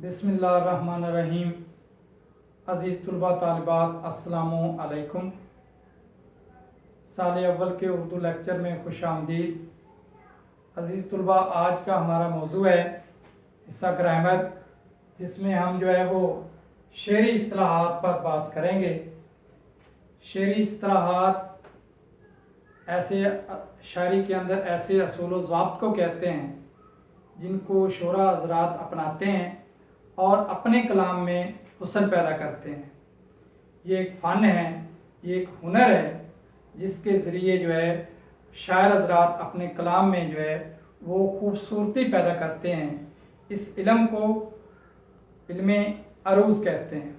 बिस्मिल्लाहिर्रहमानिर्रहीम। अज़ीज़ तलबा तालिबात अस्सलामु अलैकुम। साल अव्वल के उर्दू लेक्चर में खुश आमदीद। अज़ीज़ तलबा, आज का हमारा मौजू है हिस्सा ग्रामर, जिसमें हम जो है वो शेरी इस्तिलाहात पर बात करेंगे। शेरी इस्तिलाहात ऐसे शायरी के अंदर ऐसे असूल व ज़वाब्त को कहते हैं जिनको शोरा हज़रात अपनाते हैं और अपने कलाम में हुस्न पैदा करते हैं। ये एक फ़न है, ये एक हुनर है जिसके ज़रिए जो है शायर हज़रात अपने कलाम में जो है वो खूबसूरती पैदा करते हैं। इस इल्म को इल्मे अरूज़ कहते हैं।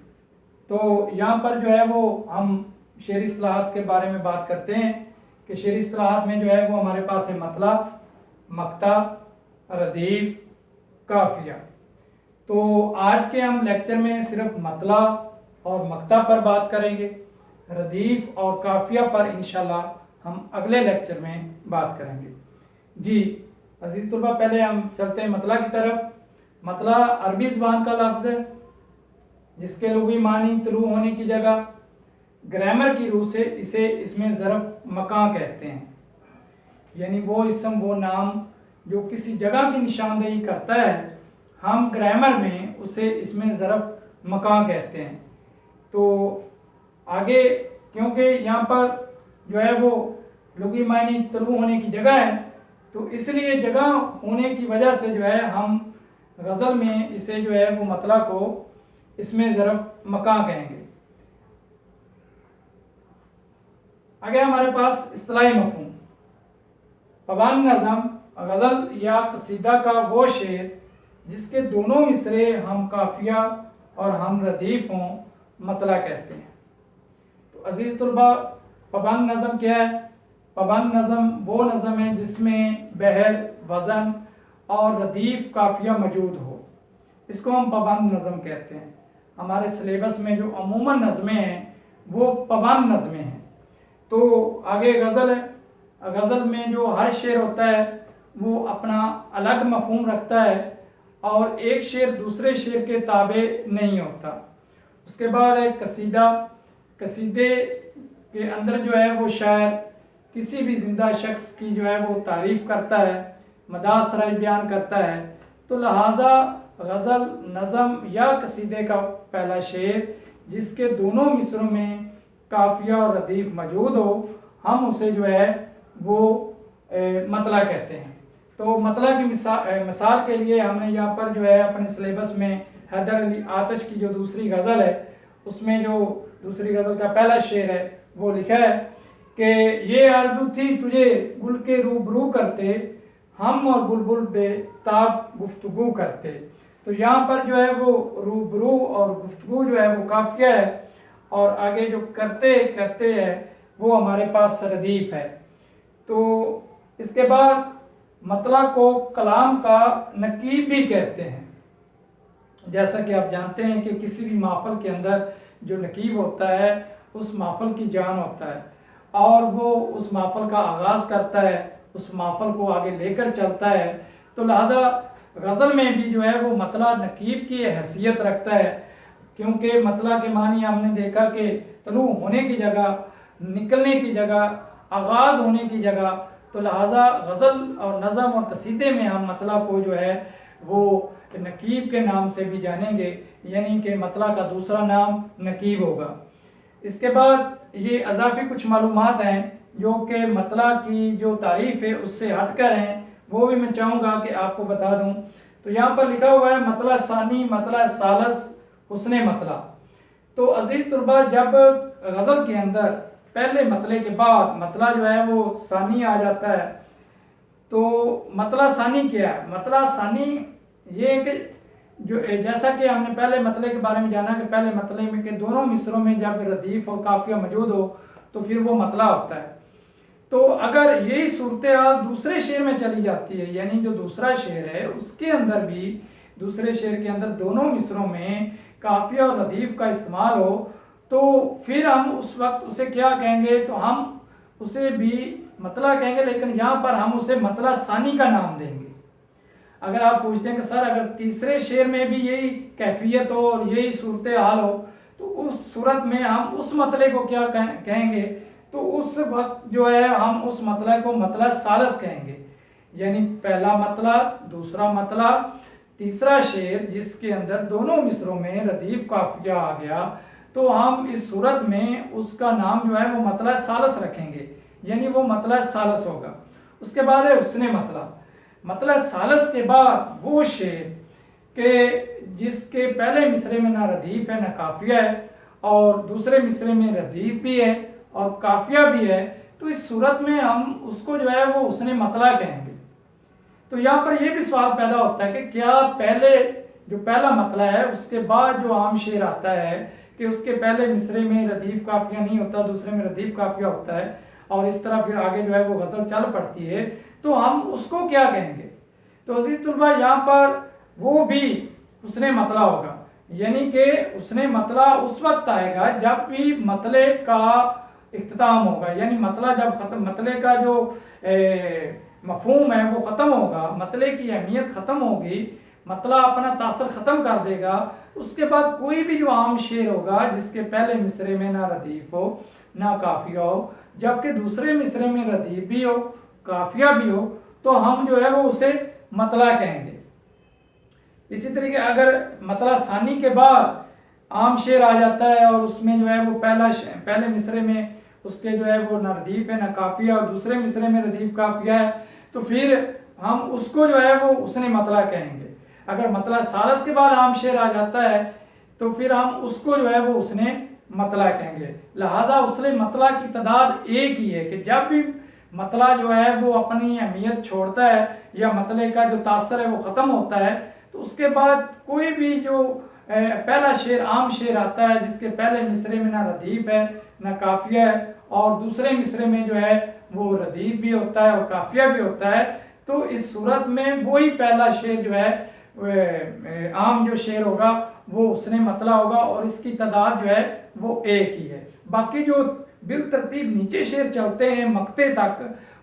तो यहाँ पर जो है वो हम शेरी इस्तिलाहात के बारे में बात करते हैं कि शेरी इस्तिलाहात में जो है वो हमारे पास है मतला, मक्ता, रदीफ, काफिया। तो आज के हम लेक्चर में सिर्फ मतला और मक्ता पर बात करेंगे। रदीफ और काफिया पर इंशाल्लाह हम अगले लेक्चर में बात करेंगे। जी अजीज तलबा, पहले हम चलते हैं मतला की तरफ। मतला अरबी ज़बान का लफ्ज़ है जिसके लुग़वी मानी तलू होने की जगह। ग्रामर की रूह से इसे इसमें ज़रफ़ मकान कहते हैं, यानी वो इसम वो नाम जो किसी जगह की निशानदेही करता है, हम ग्रामर में उसे इसमें ज़रफ़ मकान कहते हैं। तो आगे क्योंकि यहाँ पर जो है वो लुग़वी मानी तलू होने की जगह है, तो इसलिए जगह होने की वजह से जो है हम गज़ल में इसे जो है वो मतला को इसमें ज़रफ़ मकान कहेंगे। आगे हमारे पास इस्तिलाही मफ़हूम। पवन नज़म गज़ल या कसीदा का वो शेर जिसके दोनों मिसरे हम काफिया और हम रदीफ हों, मतला कहते हैं। तो अजीज़ तलबा, पवन नज़म क्या है? पवन नज़म वो नज़म है जिसमें बहर, वज़न और रदीफ काफिया मौजूद हो, इसको हम पवन नज़म कहते हैं। हमारे सिलेबस में जो अमूमन नज़में हैं वो पवन नज़में हैं। तो आगे गज़ल है। गज़ल में जो हर शेर होता है वो अपना अलग मफ़हूम रखता है और एक शेर दूसरे शेर के ताबे नहीं होता। उसके बाद है कसीदा। कसीदे के अंदर जो है वो शायर किसी भी ज़िंदा शख्स की जो है वो तारीफ़ करता है, मदाह सराय बयान करता है। तो लिहाजा गज़ल, नज़म या कसीदे का पहला शेर जिसके दोनों मिसरों में काफिया और रदीफ मौजूद हो, हम उसे जो है वो मतला कहते हैं। तो मतला की मिसाल के लिए हमने यहाँ पर जो है अपने सिलेबस में हैदर अली आतिश की जो दूसरी गज़ल है, उसमें जो दूसरी गज़ल का पहला शेर है वो लिखा है कि ये आरज़ू थी तुझे गुल के रूबरू करते, हम और बुलबुल बेताब गुफ्तगू करते। तो यहाँ पर जो है वो रूबरू और गुफ्तगू जो है वो काफिया है और आगे जो करते करते है वो हमारे पास रदीफ है। तो इसके बाद मतला को कलाम का नकीब भी कहते हैं। जैसा कि आप जानते हैं कि किसी भी महफिल के अंदर जो नकीब होता है उस महफिल की जान होता है और वो उस महफिल का आगाज़ करता है, उस महफिल को आगे लेकर चलता है। तो लिहाजा गज़ल में भी जो है वो मतला नकीब की हैसियत रखता है, क्योंकि मतला के मानी हमने देखा कि तलू होने की जगह, निकलने की जगह, आगाज़ होने की जगह। तो लिहाजा गज़ल और नज़म और कसीदे में हम मतला को जो है वो नकीब के नाम से भी जानेंगे, यानी कि मतला का दूसरा नाम नकीब होगा। इसके बाद ये अजाफी कुछ मालूमात हैं जो कि मतला की जो तारीफ़ है उससे हटकर हैं, वो भी मैं चाहूँगा कि आपको बता दूँ। तो यहाँ पर लिखा हुआ है मतला सानी, मतला सालस, हुस्ने मतला। तो अजीज़ तलबा, जब गज़ल के अंदर पहले मतले के बाद मतला जो है वो सानी आ जाता है, तो मतला सानी क्या है? मतला सानी ये कि जो जैसा कि हमने पहले मतले के बारे में जाना कि पहले मतले में के दोनों मिसरों में जब रदीफ और काफिया मौजूद हो तो फिर वो मतला होता है। तो अगर यही सूरत हाल दूसरे शेर में चली जाती है, यानी जो दूसरा शेर है उसके अंदर भी, दूसरे शेर के अंदर दोनों मिसरों में काफिया और रदीफ का इस्तेमाल हो, तो फिर हम उस वक्त उसे क्या कहेंगे? तो हम उसे भी मतला कहेंगे, लेकिन यहाँ पर हम उसे मतला सानी का नाम देंगे। अगर आप पूछते हैं कि सर अगर तीसरे शेर में भी यही कैफियत हो और यही सूरत हाल हो तो उस सूरत में हम उस मतले को क्या कहेंगे, तो उस वक्त जो है हम उस मतला को मतला सालस कहेंगे। यानी पहला मतला, दूसरा मतला, तीसरा शेर जिसके अंदर दोनों मिसरों में रदीफ काफिया आ गया, तो हम इस सूरत में उसका नाम जो है वो मतला सालस रखेंगे, यानी वो मतला सालस होगा। उसके बाद है उसने मतला। मतला सालस के बाद वो शेर के जिसके पहले मिसरे में ना रदीफ है ना काफिया है और दूसरे मिसरे में रदीफ भी है और काफिया भी है, तो इस सूरत में हम उसको जो है वो उसने मतला कहेंगे। तो यहाँ पर यह भी सवाल पैदा होता है कि क्या पहले जो पहला मतला है उसके बाद जो आम शेर आता है कि उसके पहले मिसरे में रदीफ काफिया नहीं होता, दूसरे में रदीफ काफिया होता है और इस तरह फिर आगे जो है वो गजल चल पड़ती है, तो हम उसको क्या कहेंगे। तो अजीज तुलबा यहाँ पर वो भी उसने मतला होगा, यानी कि उसने मतला उस वक्त आएगा जब भी मतले का इख्तिताम होगा, यानी मतला जब खत्म, मतले का जो मफहूम है वो ख़त्म होगा, मतले की अहमियत ख़त्म होगी, मतला अपना तासर ख़त्म कर देगा। उसके बाद कोई भी जो आम शेर होगा जिसके पहले मिसरे में ना रदीफ हो ना काफिया हो, जबकि दूसरे मिसरे में रदीफ भी हो काफिया भी हो, तो हम जो है वो उसे मतला कहेंगे। इसी तरीके अगर मतला सानी के बाद आम शेर आ जाता है और उसमें जो है वो पहले मिसरे में उसके जो है वो ना रदीफ है ना काफिया और दूसरे मिसरे में रदीफ काफिया है, तो फिर हम उसको जो है वो उसने मतला कहेंगे। अगर मतला सालस के बाद आम शेर आ जाता है तो फिर हम उसको जो है वो उसने मतला कहेंगे। लिहाजा उसने मतला की तादाद एक ही है कि जब भी मतला जो है वो अपनी अहमियत छोड़ता है या मतले का जो तासर है वो ख़त्म होता है, तो उसके बाद कोई भी जो पहला शेर आम शेर आता है जिसके पहले मिसरे में ना रदीफ है ना काफिया है और दूसरे मिसरे में जो है वो रदीफ भी होता है और काफिया भी होता है, तो इस सूरत में वही पहला शेर जो है आम जो शेर होगा वो उसने मतला होगा और इसकी तादाद जो है वो एक ही है। बाकी जो बिल तरतीब नीचे शेर चलते हैं मक्ते तक,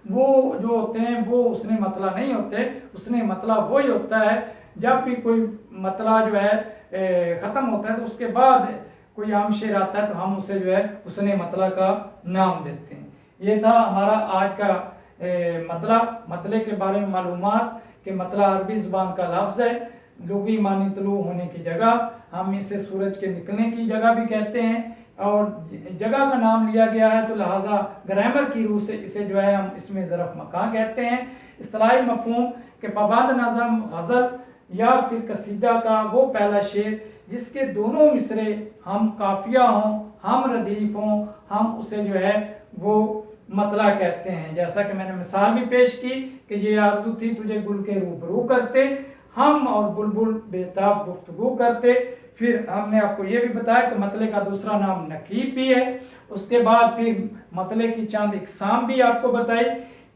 वो जो होते हैं वो उसने मतला नहीं होते, उसने मतला वही होता है जब भी कोई मतला जो है ख़त्म होता है तो उसके बाद कोई आम शेर आता है तो हम उसे जो है उसने मतला का नाम देते हैं। ये था हमारा आज का मतले के बारे में मालूमात कि मतला अरबी ज़ुबान का लफ्ज़ है, लुग़वी मानी तलू होने की जगह, हम इसे सूरज के निकलने की जगह भी कहते हैं और जगह का नाम लिया गया है तो लिहाजा ग्रामर की रूह से इसे जो है हम इसमें ज़रफ़ मकान कहते हैं। इस्तिलाही मफ़हूम के पाबंद नज़म गज़ल या फिर कसीदा का वो पहला शेर जिसके दोनों मिसरे हम काफिया हों हम रदीफ हों, हम उसे जो है वो मतला कहते हैं। जैसा कि मैंने मिसाल भी पेश की कि ये आरज़ू थी तुझे गुल के रूबरू करते, हम और बुलबुल बेताब गुफ्तगू करते। फिर हमने आपको ये भी बताया कि मतले का दूसरा नाम नकीब भी है। उसके बाद फिर मतले की चंद इकसाम भी आपको बताई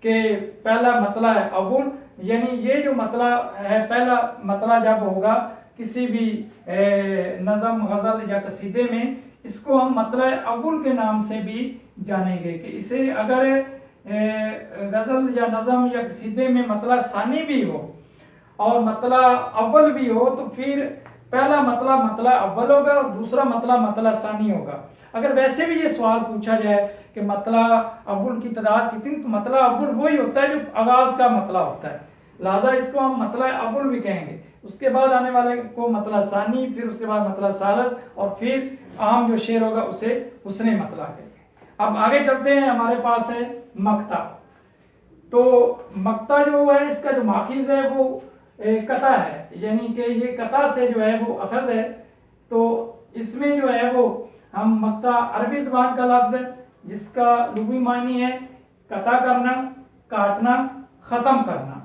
कि पहला मतला है अव्वल, यानी ये जो मतला है पहला मतला जब होगा किसी भी नज़म गज़ल या कसीदे में, इसको हम मतला अव्वल के नाम से भी जानेंगे कि इसे अगर गज़ल या नज़म या कसीदे में मतला सानी भी हो और मतला अव्वल भी हो तो फिर पहला मतला मतला अव्वल होगा और दूसरा मतला मतला सानी होगा। अगर वैसे भी ये सवाल पूछा जाए कि मतला अव्वल की तादाद कितनी, तो मतला अव्वल वही होता है जो आगाज़ का मतला होता है, लिहाजा इसको हम मतला अव्वल भी कहेंगे। उसके बाद आने वाले को मतला सानी, फिर उसके बाद मतला सालस और फिर आम जो शेर होगा उसे उसने मतला कहेंगे। अब आगे चलते हैं, हमारे पास है मक्ता। तो मक्ता जो है इसका जो माखिज है वो कता है, यानी कि ये कता से जो है वो अखज़ है। तो इसमें जो है वो हम मक्ता अरबी ज़ुबान का लफ्ज़ है जिसका लुग़वी मानी है कता करना, काटना, ख़त्म करना।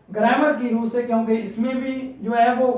ग्रामर की रूह से, क्योंकि इसमें भी जो है वो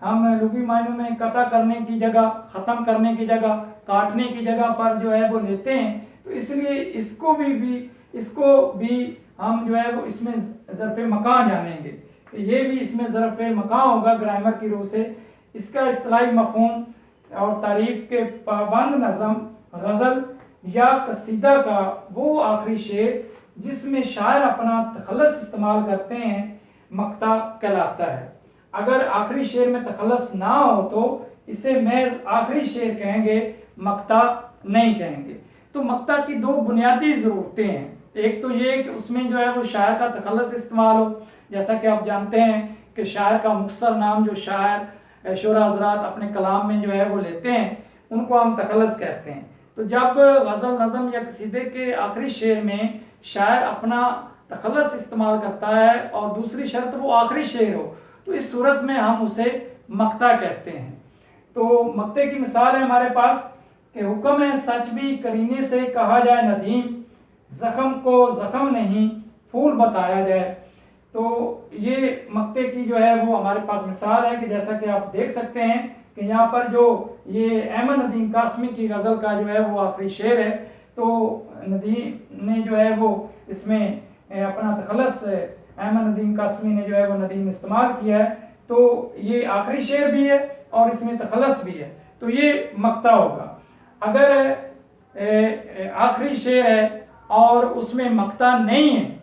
हम लुग़वी मायनों में कता करने की जगह, ख़त्म करने की जगह, काटने की जगह पर जो है वो लेते हैं, तो इसलिए इसको भी हम जो है वो इसमें ज़रफ़े मकान जानेंगे। ये भी इसमें ज़रफ़े मकान होगा ग्रामर की रूह से। इसका इस्तिलाही मफ़हूम और तारीफ़ के पाबंद नज़म गज़ल या कसीदा का वो आखिरी शेर जिसमें शायर अपना तखल्लुस इस्तेमाल करते हैं मक्ता कहलाता है। अगर आखिरी शेर में तखल्लुस ना हो तो इसे महज आखिरी शेर कहेंगे, मक्ता नहीं कहेंगे। तो मक्ता की दो बुनियादी ज़रूरतें हैं। एक तो ये कि उसमें जो है वो शायर का तखल्लुस इस्तेमाल हो, जैसा कि आप जानते हैं कि शायर का मुख्तसर नाम जो शायर शोरा हजरात अपने कलाम में जो है वो लेते हैं उनको हम तखल्लुस कहते हैं। तो जब गज़ल, नज़म या कसीदे के आखिरी शेर में शायर अपना तखल्लुस इस्तेमाल करता है और दूसरी शर्त वो आखिरी शेर हो, तो इस सूरत में हम उसे मक्ता कहते हैं। तो मक्ते की मिसाल है हमारे पास कि हुक्म है सच भी करीने से कहा जाए नदीम, जख्म को जख्म नहीं फूल बताया जाए। तो ये मक्ते की जो है वो हमारे पास मिसाल है कि जैसा कि आप देख सकते हैं कि यहाँ पर जो ये अहमद नदीम कासमी की गज़ल का जो है वो आखिरी शेर है, तो नदीम ने जो है वो इसमें अपना तखल्लुस अहमद नदीम कासमी ने जो है वो नदीम इस्तेमाल किया है। तो ये आखिरी शेर भी है और इसमें तखल्लुस भी है, तो ये मक्ता होगा। अगर आखिरी शेर है और उसमें मक्ता नहीं है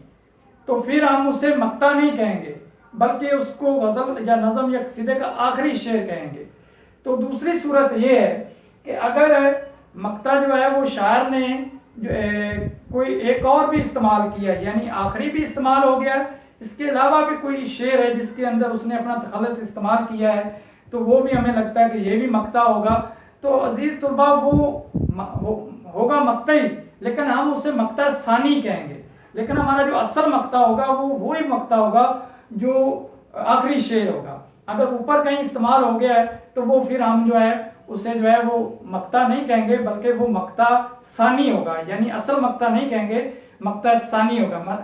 तो फिर हम उसे मक्ता नहीं कहेंगे, बल्कि उसको गज़ल या नज़म या कसीदे का आखिरी शेर कहेंगे। तो दूसरी सूरत ये है कि अगर मक्ता जो है वो शायर ने जो कोई एक और भी इस्तेमाल किया, यानी आखिरी भी इस्तेमाल हो गया, इसके अलावा भी कोई शेर है जिसके अंदर उसने अपना तखल्लुस इस्तेमाल किया है, तो वो भी हमें लगता है कि ये भी मक्ता होगा। तो अजीज़ तुलबा वो होगा मक्ता ही, लेकिन हम उसे मक्ता सानी कहेंगे। लेकिन हमारा जो असल मक्ता होगा वो ही मक्ता होगा जो आखिरी शेर होगा। अगर ऊपर कहीं इस्तेमाल हो गया है तो वो फिर हम जो है उसे जो है वो मक्ता नहीं कहेंगे, बल्कि वो मक्ता सानी होगा, यानी असल मक्ता नहीं कहेंगे, मक्ता सानी होगा।